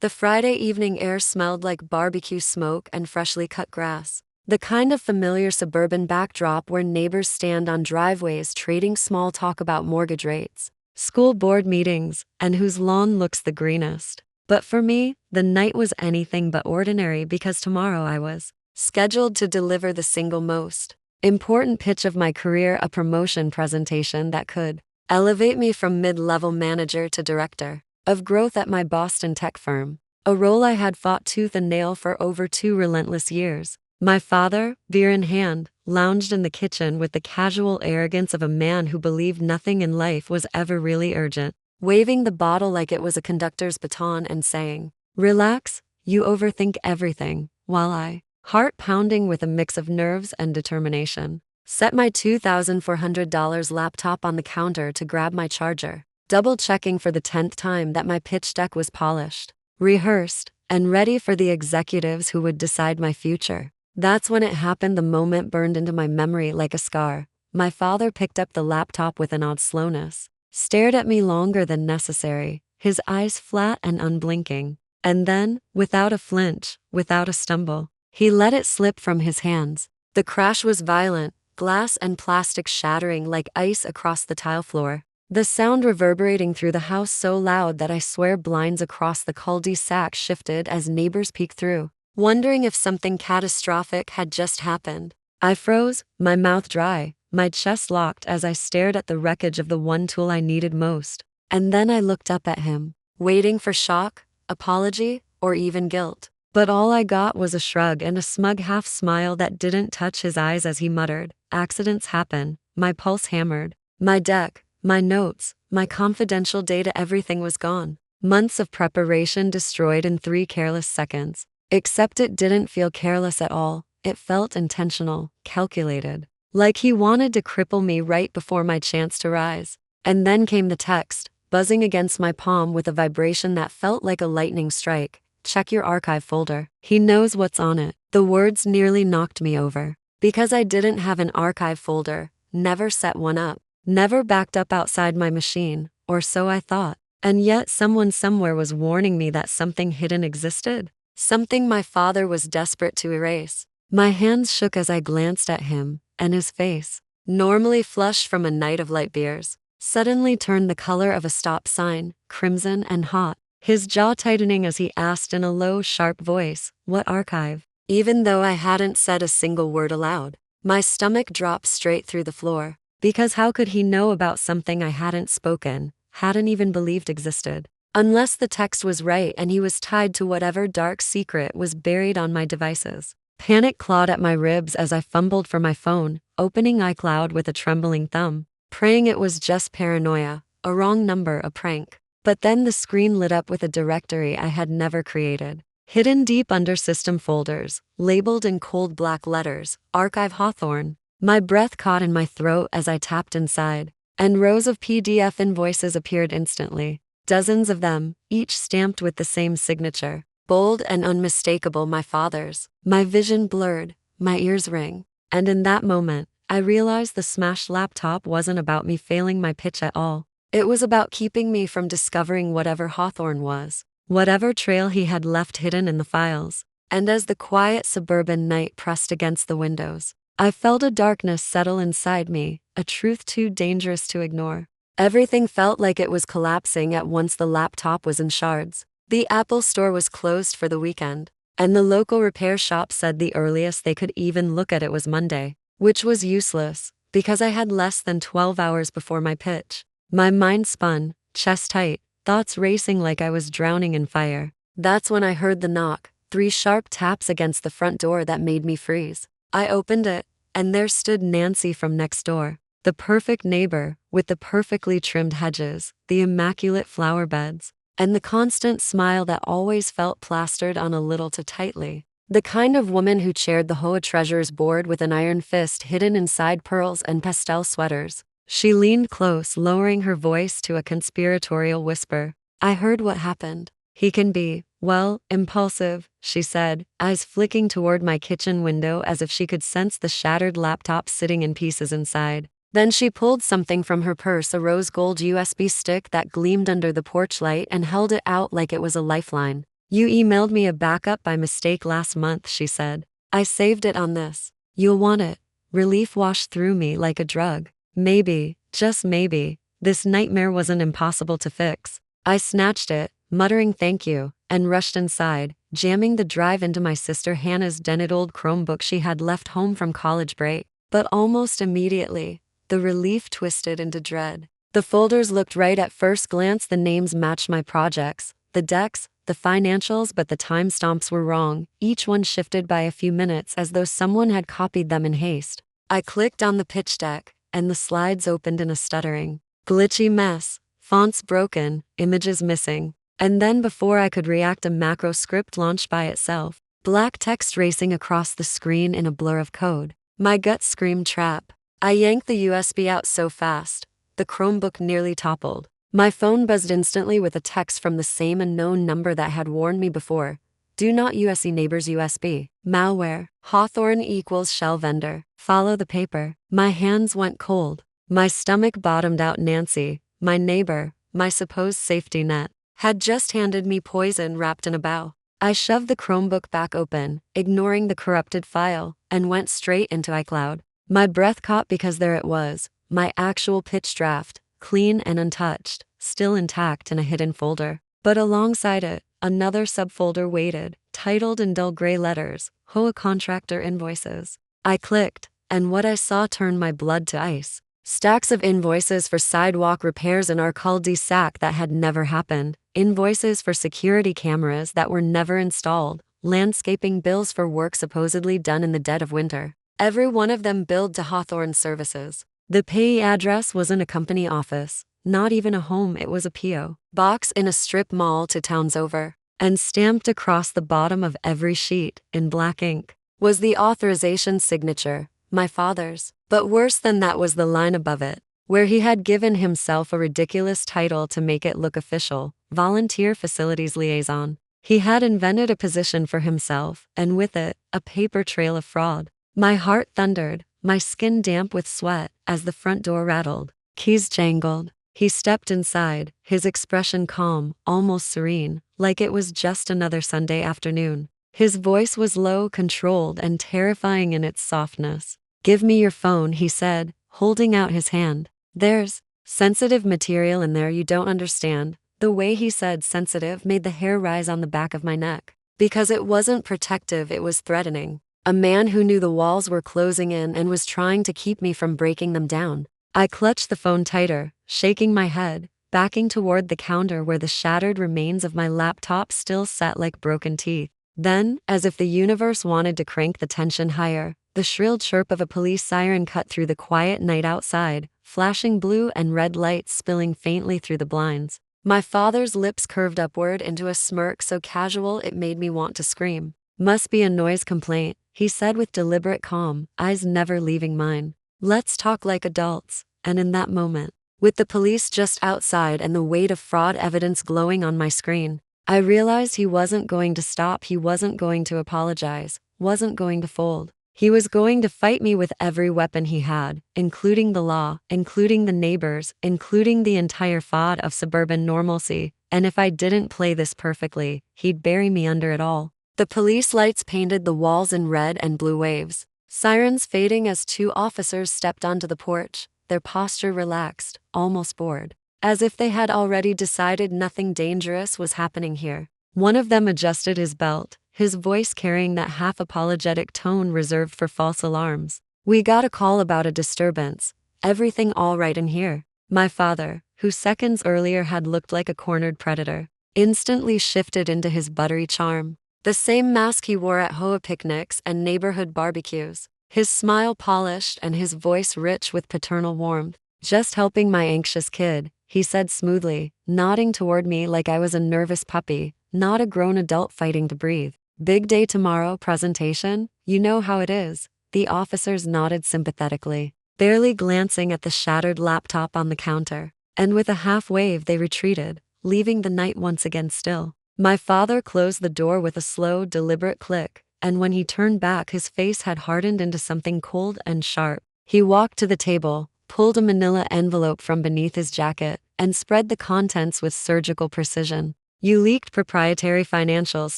The Friday evening air smelled like barbecue smoke and freshly cut grass. The kind of familiar suburban backdrop where neighbors stand on driveways trading small talk about mortgage rates, school board meetings, and whose lawn looks the greenest. But for me, the night was anything but ordinary because tomorrow I was scheduled to deliver the single most important pitch of my career, a promotion presentation that could elevate me from mid-level manager to director of growth at my Boston tech firm, a role I had fought tooth and nail for over 2 relentless years. My father, beer in hand, lounged in the kitchen with the casual arrogance of a man who believed nothing in life was ever really urgent, waving the bottle like it was a conductor's baton and saying, "Relax, you overthink everything," while I, heart pounding with a mix of nerves and determination, set my $2,400 laptop on the counter to grab my charger, double-checking for the 10th time that my pitch deck was polished, rehearsed, and ready for the executives who would decide my future. That's when it happened. The moment burned into my memory like a scar. My father picked up the laptop with an odd slowness, stared at me longer than necessary, his eyes flat and unblinking, and then, without a flinch, without a stumble, he let it slip from his hands. The crash was violent, glass and plastic shattering like ice across the tile floor, the sound reverberating through the house so loud that I swear blinds across the cul-de-sac shifted as neighbors peeked through, wondering if something catastrophic had just happened. I froze, my mouth dry, my chest locked as I stared at the wreckage of the one tool I needed most. And then I looked up at him, waiting for shock, apology, or even guilt. But all I got was a shrug and a smug half-smile that didn't touch his eyes as he muttered, "Accidents happen." My pulse hammered. My deck, my notes, my confidential data, everything was gone. Months of preparation destroyed in 3 careless seconds. Except it didn't feel careless at all. It felt intentional, calculated. Like he wanted to cripple me right before my chance to rise. And then came the text, buzzing against my palm with a vibration that felt like a lightning strike. "Check your archive folder. He knows what's on it." The words nearly knocked me over. Because I didn't have an archive folder, never set one up, never backed up outside my machine, or so I thought. And yet someone somewhere was warning me that something hidden existed. Something my father was desperate to erase. My hands shook as I glanced at him, and his face, normally flushed from a night of light beers, suddenly turned the color of a stop sign, crimson and hot, his jaw tightening as he asked in a low, sharp voice, "What archive?" Even though I hadn't said a single word aloud, my stomach dropped straight through the floor, because how could he know about something I hadn't spoken, hadn't even believed existed? Unless the text was right and he was tied to whatever dark secret was buried on my devices. Panic clawed at my ribs as I fumbled for my phone, opening iCloud with a trembling thumb, praying it was just paranoia, a wrong number, a prank. But then the screen lit up with a directory I had never created, hidden deep under system folders, labeled in cold black letters, "Archive Hawthorn." My breath caught in my throat as I tapped inside, and rows of PDF invoices appeared instantly. Dozens of them, each stamped with the same signature, bold and unmistakable, my father's. My vision blurred, my ears rang, and in that moment, I realized the smashed laptop wasn't about me failing my pitch at all. It was about keeping me from discovering whatever Hawthorn was, whatever trail he had left hidden in the files. And as the quiet suburban night pressed against the windows, I felt a darkness settle inside me, a truth too dangerous to ignore. Everything felt like it was collapsing at once. The laptop was in shards. The Apple store was closed for the weekend, and the local repair shop said the earliest they could even look at it was Monday, which was useless, because I had less than 12 hours before my pitch. My mind spun, chest tight, thoughts racing like I was drowning in fire. That's when I heard the knock, 3 sharp taps against the front door that made me freeze. I opened it, and there stood Nancy from next door. The perfect neighbor, with the perfectly trimmed hedges, the immaculate flower beds, and the constant smile that always felt plastered on a little too tightly. The kind of woman who chaired the Hoa Treasures board with an iron fist hidden inside pearls and pastel sweaters. She leaned close, lowering her voice to a conspiratorial whisper. "I heard what happened. He can be, well, impulsive," she said, eyes flicking toward my kitchen window as if she could sense the shattered laptop sitting in pieces inside. Then she pulled something from her purse, a rose gold USB stick that gleamed under the porch light, and held it out like it was a lifeline. You emailed me a backup by mistake last month, she said. I saved it on this. You'll want it. Relief washed through me like a drug. Maybe, just maybe, this nightmare wasn't impossible to fix. I snatched it, muttering thank you, and rushed inside, jamming the drive into my sister Hannah's dented old Chromebook she had left home from college break. But almost immediately, the relief twisted into dread. The folders looked right at first glance. The names matched my projects, the decks, the financials, but the timestamps were wrong, each one shifted by a few minutes as though someone had copied them in haste. I clicked on the pitch deck, and the slides opened in a stuttering, glitchy mess, fonts broken, images missing. And then before I could react, a macro script launched by itself, black text racing across the screen in a blur of code. My gut screamed trap. I yanked the USB out so fast, the Chromebook nearly toppled. My phone buzzed instantly with a text from the same unknown number that had warned me before. Do not USC neighbors USB. Malware. Hawthorn equals shell vendor. Follow the paper. My hands went cold. My stomach bottomed out. Nancy, my neighbor, my supposed safety net, had just handed me poison wrapped in a bow. I shoved the Chromebook back open, ignoring the corrupted file, and went straight into iCloud. My breath caught because there it was, my actual pitch draft, clean and untouched, still intact in a hidden folder. But alongside it, another subfolder waited, titled in dull gray letters, HOA Contractor Invoices. I clicked, and what I saw turned my blood to ice. Stacks of invoices for sidewalk repairs in our cul-de-sac that had never happened, invoices for security cameras that were never installed, landscaping bills for work supposedly done in the dead of winter. Every one of them billed to Hawthorn Services. The payee address wasn't a company office, not even a home. It was a P.O. box in a strip mall 2 towns over. And stamped across the bottom of every sheet, in black ink, was the authorization signature, my father's. But worse than that was the line above it, where he had given himself a ridiculous title to make it look official, Volunteer Facilities Liaison. He had invented a position for himself, and with it, a paper trail of fraud. My heart thundered, my skin damp with sweat, as the front door rattled. Keys jangled. He stepped inside, his expression calm, almost serene, like it was just another Sunday afternoon. His voice was low, controlled, and terrifying in its softness. Give me your phone, he said, holding out his hand. There's sensitive material in there you don't understand. The way he said sensitive made the hair rise on the back of my neck. Because it wasn't protective, it was threatening. A man who knew the walls were closing in and was trying to keep me from breaking them down. I clutched the phone tighter, shaking my head, backing toward the counter where the shattered remains of my laptop still sat like broken teeth. Then, as if the universe wanted to crank the tension higher, the shrill chirp of a police siren cut through the quiet night outside, flashing blue and red lights spilling faintly through the blinds. My father's lips curved upward into a smirk so casual it made me want to scream. Must be a noise complaint, he said with deliberate calm, eyes never leaving mine. Let's talk like adults. And in that moment, with the police just outside and the weight of fraud evidence glowing on my screen, I realized he wasn't going to stop. He wasn't going to apologize, wasn't going to fold. He was going to fight me with every weapon he had, including the law, including the neighbors, including the entire facade of suburban normalcy, and if I didn't play this perfectly, he'd bury me under it all. The police lights painted the walls in red and blue waves, sirens fading as 2 officers stepped onto the porch, their posture relaxed, almost bored, as if they had already decided nothing dangerous was happening here. One of them adjusted his belt, his voice carrying that half-apologetic tone reserved for false alarms. We got a call about a disturbance. Everything all right in here? My father, who seconds earlier had looked like a cornered predator, instantly shifted into his buttery charm. The same mask he wore at HOA picnics and neighborhood barbecues. His smile polished and his voice rich with paternal warmth. Just helping my anxious kid, he said smoothly, nodding toward me like I was a nervous puppy, not a grown adult fighting to breathe. Big day tomorrow, presentation? You know how it is. The officers nodded sympathetically, barely glancing at the shattered laptop on the counter. And with a half wave they retreated, leaving the night once again still. My father closed the door with a slow, deliberate click, and when he turned back his face had hardened into something cold and sharp. He walked to the table, pulled a manila envelope from beneath his jacket, and spread the contents with surgical precision. You leaked proprietary financials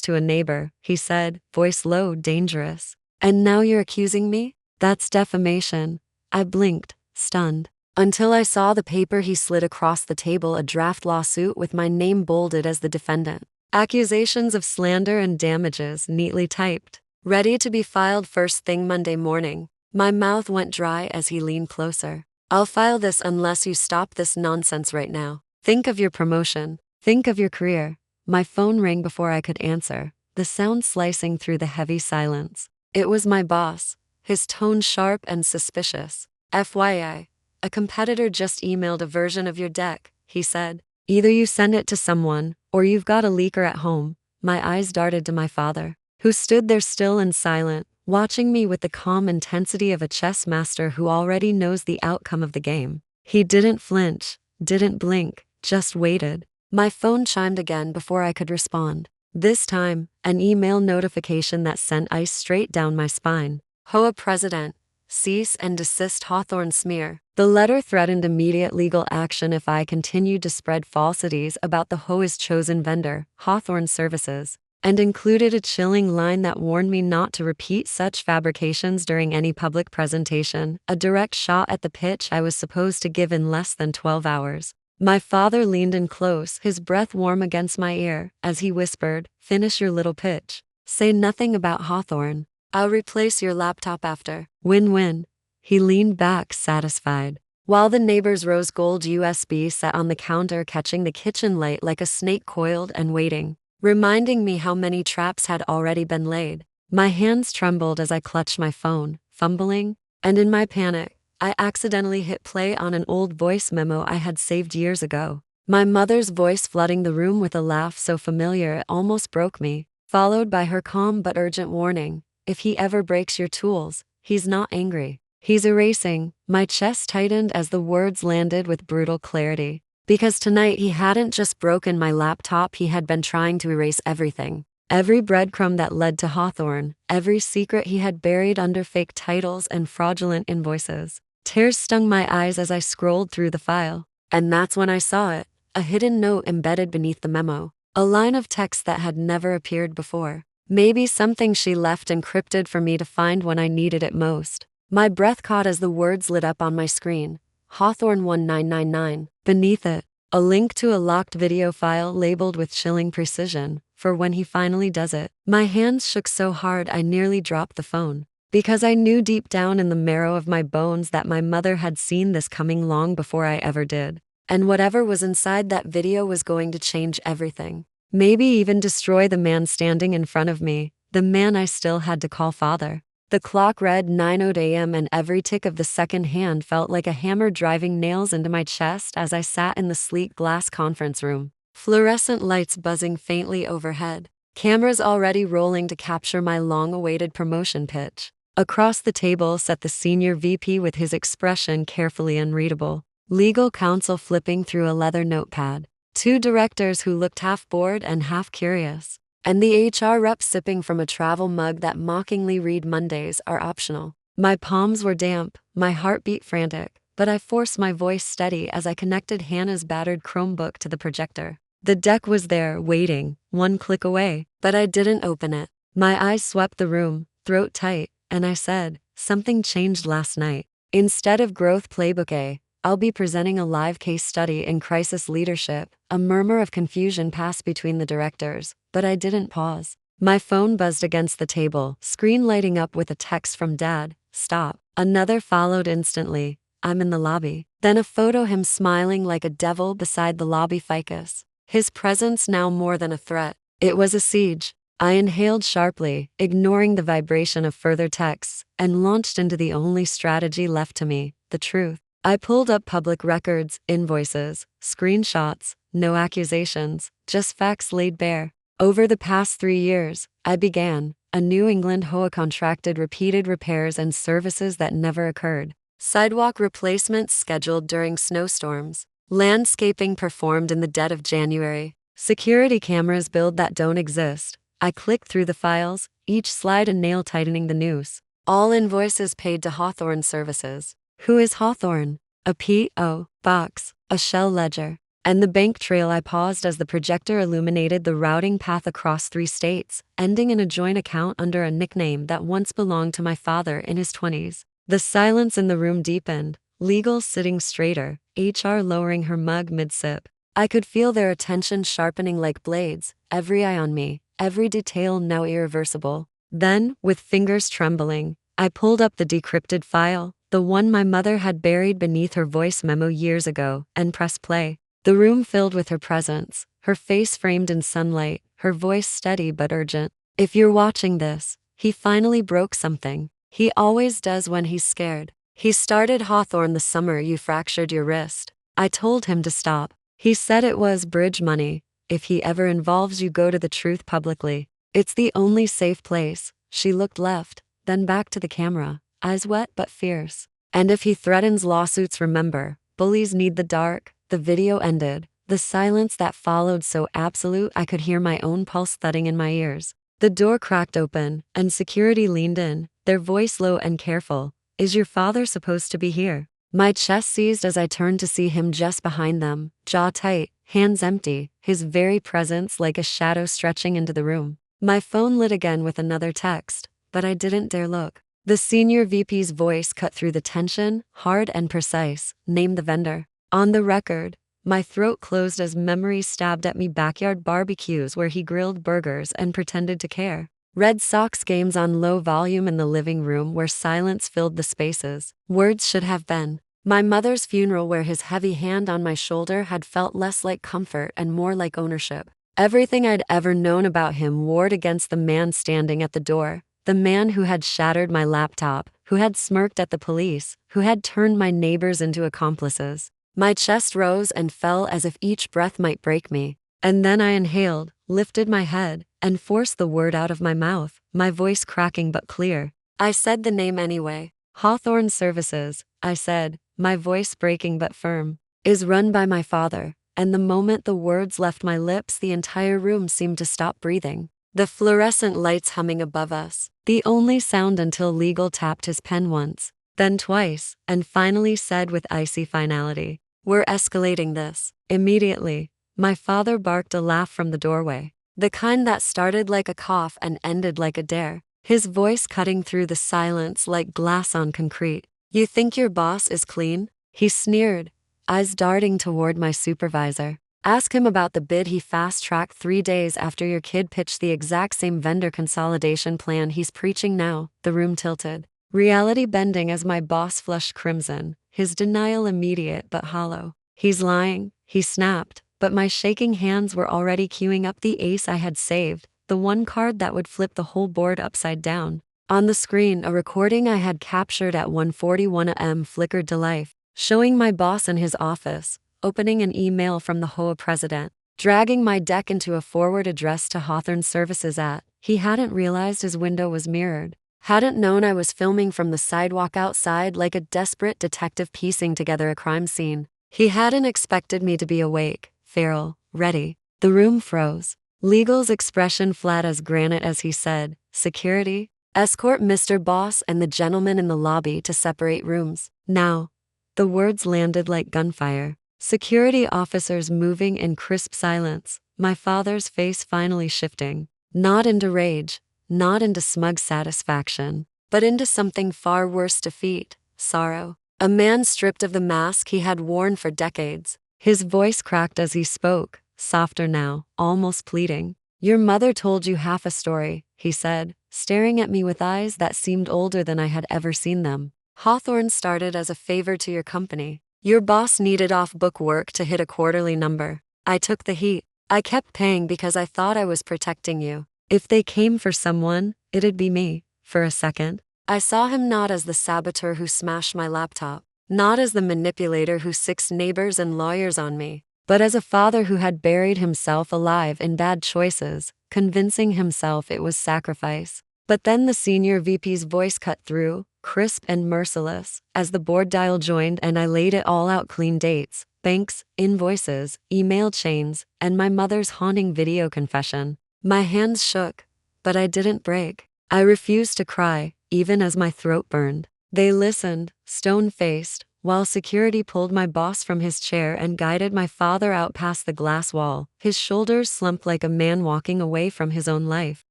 to a neighbor, he said, voice low, dangerous. And now you're accusing me? That's defamation. I blinked, stunned, until I saw the paper he slid across the table, a draft lawsuit with my name bolded as the defendant. Accusations of slander and damages neatly typed, ready to be filed first thing Monday morning. My mouth went dry as he leaned closer. I'll file this unless you stop this nonsense right now. Think of your promotion. Think of your career. My phone rang before I could answer, the sound slicing through the heavy silence. It was my boss, his tone sharp and suspicious. FYI, a competitor just emailed a version of your deck, he said. Either you send it to someone, or you've got a leaker at home. My eyes darted to my father, who stood there still and silent, watching me with the calm intensity of a chess master who already knows the outcome of the game. He didn't flinch, didn't blink, just waited. My phone chimed again before I could respond. This time, an email notification that sent ice straight down my spine. HOA President, cease and desist Hawthorn smear. The letter threatened immediate legal action if I continued to spread falsities about the HOA's chosen vendor, Hawthorn Services, and included a chilling line that warned me not to repeat such fabrications during any public presentation, a direct shot at the pitch I was supposed to give in less than 12 hours. My father leaned in close, his breath warm against my ear, as he whispered, "Finish your little pitch. Say nothing about Hawthorn. I'll replace your laptop after. Win-win." He leaned back, satisfied, while the neighbor's rose gold USB sat on the counter catching the kitchen light like a snake coiled and waiting, reminding me how many traps had already been laid. My hands trembled as I clutched my phone, fumbling, and in my panic, I accidentally hit play on an old voice memo I had saved years ago. My mother's voice flooding the room with a laugh so familiar it almost broke me, followed by her calm but urgent warning, "If he ever breaks your tools, he's not angry. He's erasing." My chest tightened as the words landed with brutal clarity. Because tonight he hadn't just broken my laptop, he had been trying to erase everything. Every breadcrumb that led to Hawthorn, every secret he had buried under fake titles and fraudulent invoices. Tears stung my eyes as I scrolled through the file. And that's when I saw it, a hidden note embedded beneath the memo. A line of text that had never appeared before. Maybe something she left encrypted for me to find when I needed it most. My breath caught as the words lit up on my screen. Hawthorn 1999. Beneath it, a link to a locked video file labeled with chilling precision, for when he finally does it. My hands shook so hard I nearly dropped the phone. Because I knew deep down in the marrow of my bones that my mother had seen this coming long before I ever did. And whatever was inside that video was going to change everything. Maybe even destroy the man standing in front of me, the man I still had to call father. The clock read 9:00 a.m. and every tick of the second hand felt like a hammer driving nails into my chest as I sat in the sleek glass conference room. Fluorescent lights buzzing faintly overhead. Cameras already rolling to capture my long-awaited promotion pitch. Across the table sat the senior VP with his expression carefully unreadable. Legal counsel flipping through a leather notepad. Two directors who looked half bored and half curious. And the HR rep sipping from a travel mug that mockingly read "Mondays are optional." My palms were damp, my heartbeat frantic, but I forced my voice steady as I connected Hannah's battered Chromebook to the projector. The deck was there, waiting, one click away, but I didn't open it. My eyes swept the room, throat tight, and I said, "Something changed last night. Instead of Growth Playbook A, I'll be presenting a live case study in crisis leadership." A murmur of confusion passed between the directors, but I didn't pause. My phone buzzed against the table, screen lighting up with a text from Dad, "Stop." Another followed instantly, "I'm in the lobby." Then a photo him smiling like a devil beside the lobby ficus. His presence now more than a threat. It was a siege. I inhaled sharply, ignoring the vibration of further texts, and launched into the only strategy left to me, the truth. I pulled up public records, invoices, screenshots, no accusations, just facts laid bare. Over the past 3 years, I began, a New England HOA contracted repeated repairs and services that never occurred. Sidewalk replacements scheduled during snowstorms. Landscaping performed in the dead of January. Security cameras billed that don't exist. I clicked through the files, each slide a nail tightening the noose. All invoices paid to Hawthorn Services. Who is Hawthorn? A P.O. box, a shell ledger. And the bank trail. I paused as the projector illuminated the routing path across 3 states, ending in a joint account under a nickname that once belonged to my father in his 20s. The silence in the room deepened, legal sitting straighter, HR lowering her mug mid-sip. I could feel their attention sharpening like blades, every eye on me, every detail now irreversible. Then, with fingers trembling, I pulled up the decrypted file, the one my mother had buried beneath her voice memo years ago, and pressed play. The room filled with her presence, her face framed in sunlight, her voice steady but urgent. If you're watching this, he finally broke something. He always does when he's scared. He started Hawthorn the summer you fractured your wrist. I told him to stop. He said it was bridge money. If he ever involves you, go to the truth publicly. It's the only safe place. She looked left, then back to the camera, eyes wet but fierce. And if he threatens lawsuits, remember, bullies need the dark. The video ended, the silence that followed so absolute I could hear my own pulse thudding in my ears. The door cracked open, and security leaned in, their voice low and careful. Is your father supposed to be here? My chest seized as I turned to see him just behind them, jaw tight, hands empty, his very presence like a shadow stretching into the room. My phone lit again with another text, but I didn't dare look. The senior VP's voice cut through the tension, hard and precise. Name the vendor. On the record. My throat closed as memories stabbed at me. Backyard barbecues where he grilled burgers and pretended to care. Red Sox games on low volume in the living room where silence filled the spaces. Words should have been. My mother's funeral where his heavy hand on my shoulder had felt less like comfort and more like ownership. Everything I'd ever known about him warred against the man standing at the door. The man who had shattered my laptop, who had smirked at the police, who had turned my neighbors into accomplices. My chest rose and fell as if each breath might break me. And then I inhaled, lifted my head, and forced the word out of my mouth, my voice cracking but clear. I said the name anyway. Hawthorn Services, I said, my voice breaking but firm, is run by my father. And the moment the words left my lips, the entire room seemed to stop breathing. The fluorescent lights humming above us, the only sound until Legal tapped his pen once, then twice, and finally said with icy finality, "We're escalating this." Immediately, my father barked a laugh from the doorway, the kind that started like a cough and ended like a dare, his voice cutting through the silence like glass on concrete. "You think your boss is clean?" he sneered, eyes darting toward my supervisor. "Ask him about the bid he fast-tracked 3 days after your kid pitched the exact same vendor consolidation plan he's preaching now." The room tilted, reality bending as my boss flushed crimson, his denial immediate but hollow. "He's lying," he snapped, but my shaking hands were already queuing up the ace I had saved, the one card that would flip the whole board upside down. On the screen, a recording I had captured at 1:41 a.m. flickered to life, showing my boss in his office, opening an email from the HOA president, dragging my deck into a forward address to Hawthorn Services at. He hadn't realized his window was mirrored, hadn't known I was filming from the sidewalk outside like a desperate detective piecing together a crime scene. He hadn't expected me to be awake, feral, ready. The room froze. Legal's expression flat as granite as he said, "Security? Escort Mr. Boss and the gentleman in the lobby to separate rooms, now." The words landed like gunfire. Security officers moving in crisp silence, my father's face finally shifting, not into rage, not into smug satisfaction, but into something far worse: defeat, sorrow. A man stripped of the mask he had worn for decades. His voice cracked as he spoke, softer now, almost pleading. "Your mother told you half a story," he said, staring at me with eyes that seemed older than I had ever seen them. "Hawthorn started as a favor to your company. Your boss needed off-book work to hit a quarterly number. I took the heat. I kept paying because I thought I was protecting you. If they came for someone, it'd be me." For a second, I saw him not as the saboteur who smashed my laptop, not as the manipulator who sicced neighbors and lawyers on me, but as a father who had buried himself alive in bad choices, convincing himself it was sacrifice. But then the senior VP's voice cut through, crisp and merciless, as the board dial joined and I laid it all out: clean dates, banks, invoices, email chains, and my mother's haunting video confession. My hands shook, but I didn't break. I refused to cry, even as my throat burned. They listened, stone-faced, while security pulled my boss from his chair and guided my father out past the glass wall. His shoulders slumped like a man walking away from his own life.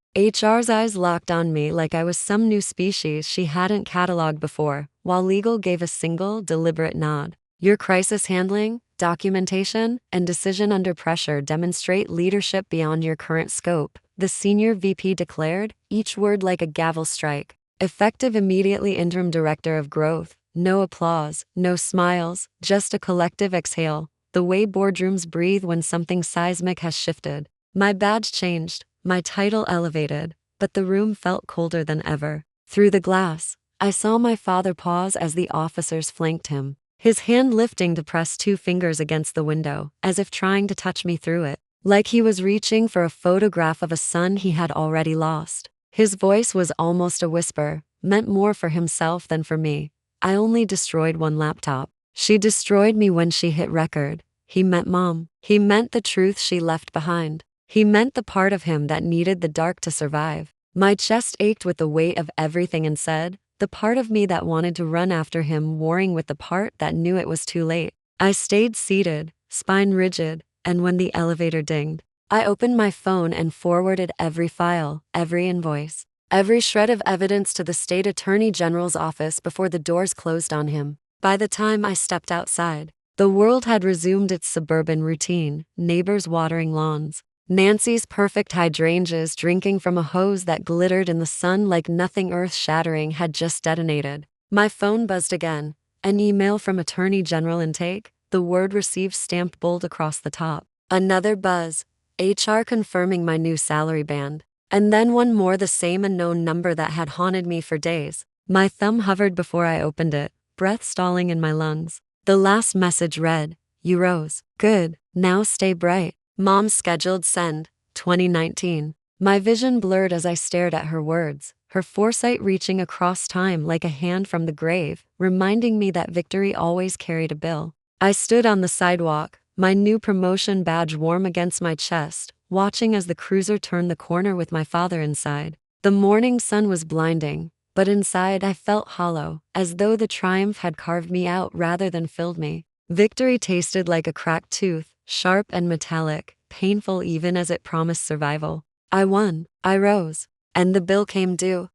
HR's eyes locked on me like I was some new species she hadn't cataloged before, while legal gave a single, deliberate nod. Your crisis handling, documentation, and decision under pressure demonstrate leadership beyond your current scope, the senior VP declared, each word like a gavel strike. Effective immediately. Interim director of growth. No applause, no smiles, just a collective exhale, the way boardrooms breathe when something seismic has shifted. My badge changed, my title elevated, but the room felt colder than ever. Through the glass, I saw my father pause as the officers flanked him, his hand lifting to press 2 fingers against the window, as if trying to touch me through it, like he was reaching for a photograph of a son he had already lost. His voice was almost a whisper, meant more for himself than for me. I only destroyed 1 laptop. She destroyed me when she hit record. He meant Mom. He meant the truth she left behind. He meant the part of him that needed the dark to survive. My chest ached with the weight of everything and said, the part of me that wanted to run after him warring with the part that knew it was too late. I stayed seated, spine rigid, and when the elevator dinged, I opened my phone and forwarded every file, every invoice, every shred of evidence to the state attorney general's office before the doors closed on him. By the time I stepped outside, the world had resumed its suburban routine, neighbors watering lawns, Nancy's perfect hydrangeas drinking from a hose that glittered in the sun like nothing earth-shattering had just detonated. My phone buzzed again, an email from Attorney General Intake, the word received stamped bold across the top. Another buzz, HR confirming my new salary band. And then one more, the same unknown number that had haunted me for days. My thumb hovered before I opened it, breath stalling in my lungs. The last message read, "You rose. Good. Now stay bright. Mom scheduled send. 2019. My vision blurred as I stared at her words, her foresight reaching across time like a hand from the grave, reminding me that victory always carried a bill. I stood on the sidewalk, my new promotion badge warm against my chest, watching as the cruiser turned the corner with my father inside. The morning sun was blinding, but inside I felt hollow, as though the triumph had carved me out rather than filled me. Victory tasted like a cracked tooth, sharp and metallic, painful even as it promised survival. I won. I rose. And the bill came due.